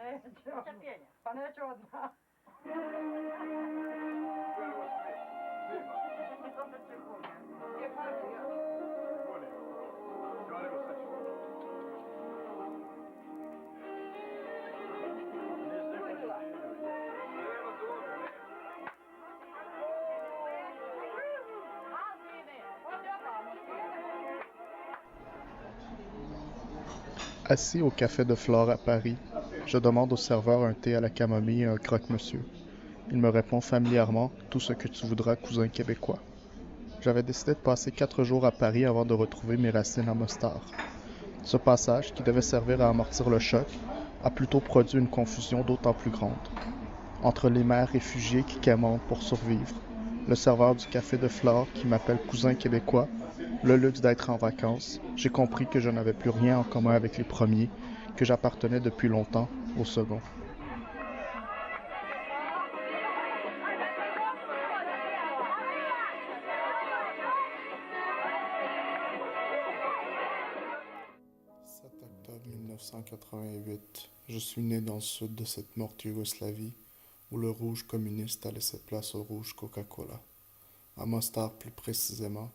Cierpienia. Paneczio odda. Assis au café de Flore à Paris, je demande au serveur un thé à la camomille et un croque-monsieur. Il me répond familièrement: tout ce que tu voudras, cousin québécois. J'avais décidé de passer 4 jours à Paris avant de retrouver mes racines à Mostar. Ce passage, qui devait servir à amortir le choc, a plutôt produit une confusion d'autant plus grande. Entre les mères réfugiées qui quémandent pour survivre, le serveur du café de Flore qui m'appelle cousin québécois, le luxe d'être en vacances, j'ai compris que je n'avais plus rien en commun avec les premiers, que j'appartenais depuis longtemps aux seconds. « 7 octobre 1988, je suis né dans le sud de cette morte Yougoslavie, où le rouge communiste a laissé place au rouge Coca-Cola. À Mostar plus précisément,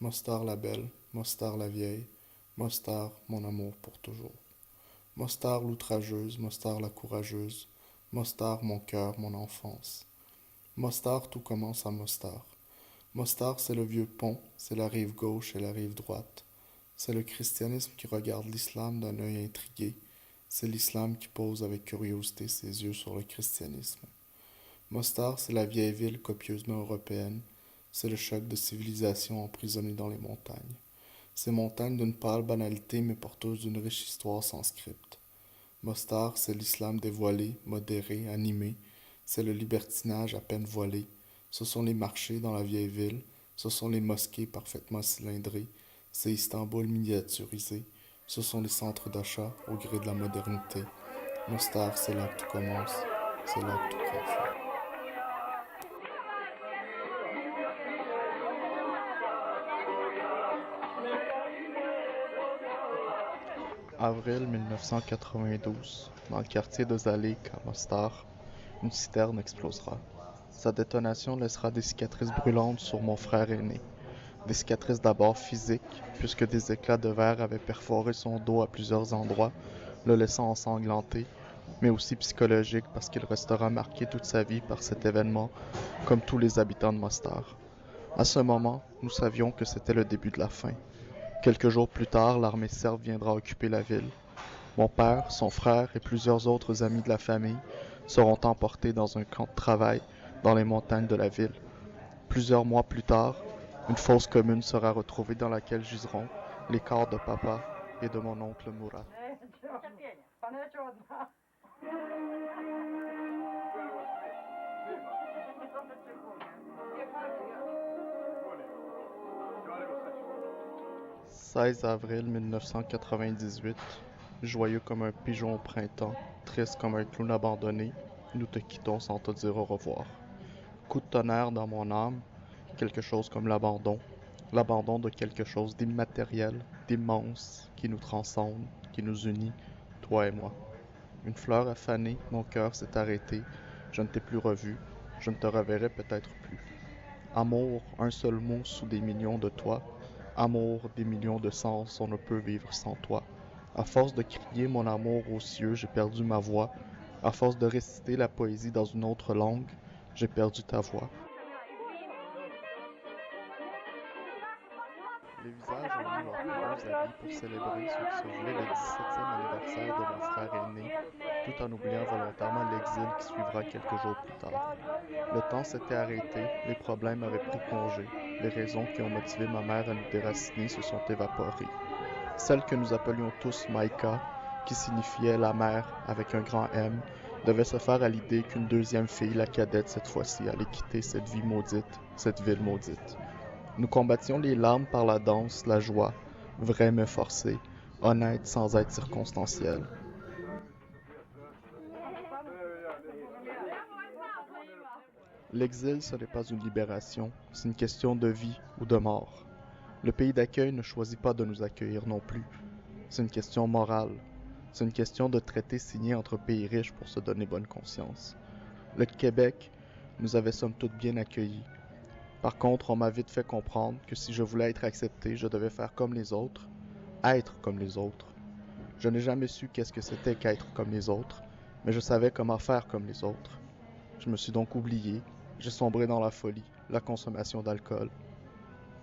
Mostar la belle, Mostar la vieille, Mostar mon amour pour toujours. Mostar l'outrageuse, Mostar la courageuse, Mostar mon cœur, mon enfance. Mostar, tout commence à Mostar. Mostar, c'est le vieux pont, c'est la rive gauche et la rive droite. C'est le christianisme qui regarde l'islam d'un œil intrigué. C'est l'islam qui pose avec curiosité ses yeux sur le christianisme. Mostar, c'est la vieille ville copieusement européenne. C'est le choc de civilisation emprisonnée dans les montagnes. Ces montagnes d'une pâle banalité mais porteuses d'une riche histoire sans script. Mostar, c'est l'islam dévoilé, modéré, animé. C'est le libertinage à peine voilé. Ce sont les marchés dans la vieille ville. Ce sont les mosquées parfaitement cylindrées. C'est Istanbul miniaturisé. Ce sont les centres d'achat au gré de la modernité. Mostar, c'est là que tout commence. C'est là que tout prend fin. Avril 1992, dans le quartier de Zalik, à Mostar, une citerne explosera. Sa détonation laissera des cicatrices brûlantes sur mon frère aîné. Des cicatrices d'abord physiques, puisque des éclats de verre avaient perforé son dos à plusieurs endroits, le laissant ensanglanté, mais aussi psychologiques parce qu'il restera marqué toute sa vie par cet événement, comme tous les habitants de Mostar. À ce moment, nous savions que c'était le début de la fin. Quelques jours plus tard, l'armée serbe viendra occuper la ville. Mon père, son frère et plusieurs autres amis de la famille seront emportés dans un camp de travail dans les montagnes de la ville. Plusieurs mois plus tard, une fosse commune sera retrouvée dans laquelle giseront les corps de papa et de mon oncle Murat. Cierpienia. Paneczio odda. « 16 avril 1998, joyeux comme un pigeon au printemps, triste comme un clown abandonné, nous te quittons sans te dire au revoir. Coup de tonnerre dans mon âme, quelque chose comme l'abandon de quelque chose d'immatériel, d'immense, qui nous transcende, qui nous unit, toi et moi. Une fleur a fané, mon cœur s'est arrêté, je ne t'ai plus revu, je ne te reverrai peut-être plus. Amour, un seul mot sous des millions de toi. Amour, des millions de sens, on ne peut vivre sans toi. À force de crier mon amour aux cieux, j'ai perdu ma voix. À force de réciter la poésie dans une autre langue, j'ai perdu ta voix. Les visages ont mis leurs plus beaux habits pour célébrer ce qui se voulait le 17e anniversaire de mon frère aîné, tout en oubliant volontairement l'exil qui suivra quelques jours plus tard. Le temps s'était arrêté, les problèmes avaient pris congé, les raisons qui ont motivé ma mère à nous déraciner se sont évaporées. Celle que nous appelions tous Maïka, qui signifiait la mère avec un grand M, devait se faire à l'idée qu'une deuxième fille, la cadette cette fois-ci, allait quitter cette vie maudite, cette ville maudite. Nous combattions les larmes par la danse, la joie, vraie mais forcée, honnête sans être circonstancielle. L'exil, ce n'est pas une libération, c'est une question de vie ou de mort. Le pays d'accueil ne choisit pas de nous accueillir non plus. C'est une question morale. C'est une question de traité signé entre pays riches pour se donner bonne conscience. Le Québec nous avait somme toute bien accueillis. Par contre, on m'a vite fait comprendre que si je voulais être accepté, je devais faire comme les autres, être comme les autres. Je n'ai jamais su qu'est-ce que c'était qu'être comme les autres, mais je savais comment faire comme les autres. Je me suis donc oublié, j'ai sombré dans la folie, la consommation d'alcool.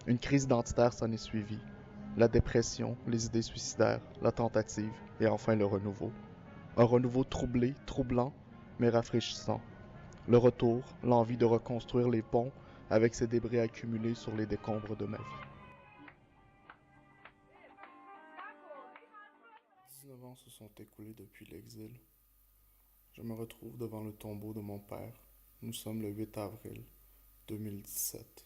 Une crise identitaire s'en est suivie. La dépression, les idées suicidaires, la tentative et enfin le renouveau. Un renouveau troublé, troublant, mais rafraîchissant. Le retour, l'envie de reconstruire les ponts avec ces débris accumulés sur les décombres de ma vie. 19 ans se sont écoulés depuis l'exil. Je me retrouve devant le tombeau de mon père. Nous sommes le 8 avril 2017.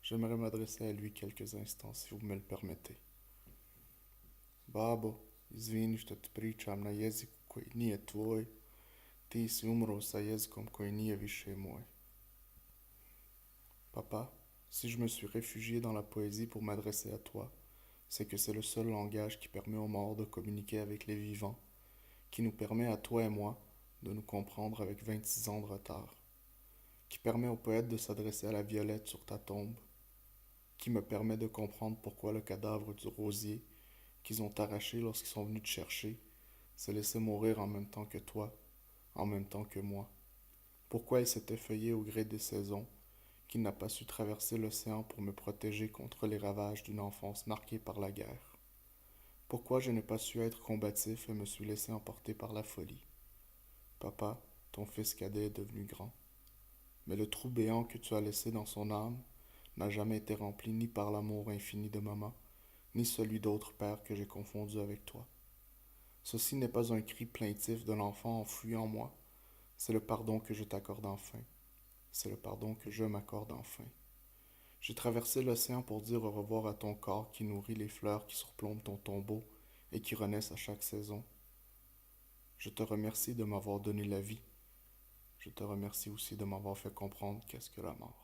J'aimerais m'adresser à lui quelques instants, si vous me le permettez. Babo, izvini što te pričam na jeziku koji nije tvoj, ti si umro sa jezikom koji nije više moj. Papa, si je me suis réfugié dans la poésie pour m'adresser à toi, c'est que c'est le seul langage qui permet aux morts de communiquer avec les vivants, qui nous permet à toi et moi de nous comprendre avec 26 ans de retard, qui permet aux poètes de s'adresser à la violette sur ta tombe, qui me permet de comprendre pourquoi le cadavre du rosier qu'ils ont arraché lorsqu'ils sont venus te chercher s'est laissé mourir en même temps que toi, en même temps que moi. Pourquoi il s'est effeuillé au gré des saisons, qu'il n'a pas su traverser l'océan pour me protéger contre les ravages d'une enfance marquée par la guerre. Pourquoi je n'ai pas su être combatif et me suis laissé emporter par la folie. Papa, ton fils cadet est devenu grand. Mais le trou béant que tu as laissé dans son âme n'a jamais été rempli ni par l'amour infini de maman, ni celui d'autres pères que j'ai confondus avec toi. Ceci n'est pas un cri plaintif de l'enfant enfoui en moi, c'est le pardon que je t'accorde enfin. C'est le pardon que je m'accorde enfin. J'ai traversé l'océan pour dire au revoir à ton corps qui nourrit les fleurs qui surplombent ton tombeau et qui renaissent à chaque saison. Je te remercie de m'avoir donné la vie. Je te remercie aussi de m'avoir fait comprendre qu'est-ce que la mort.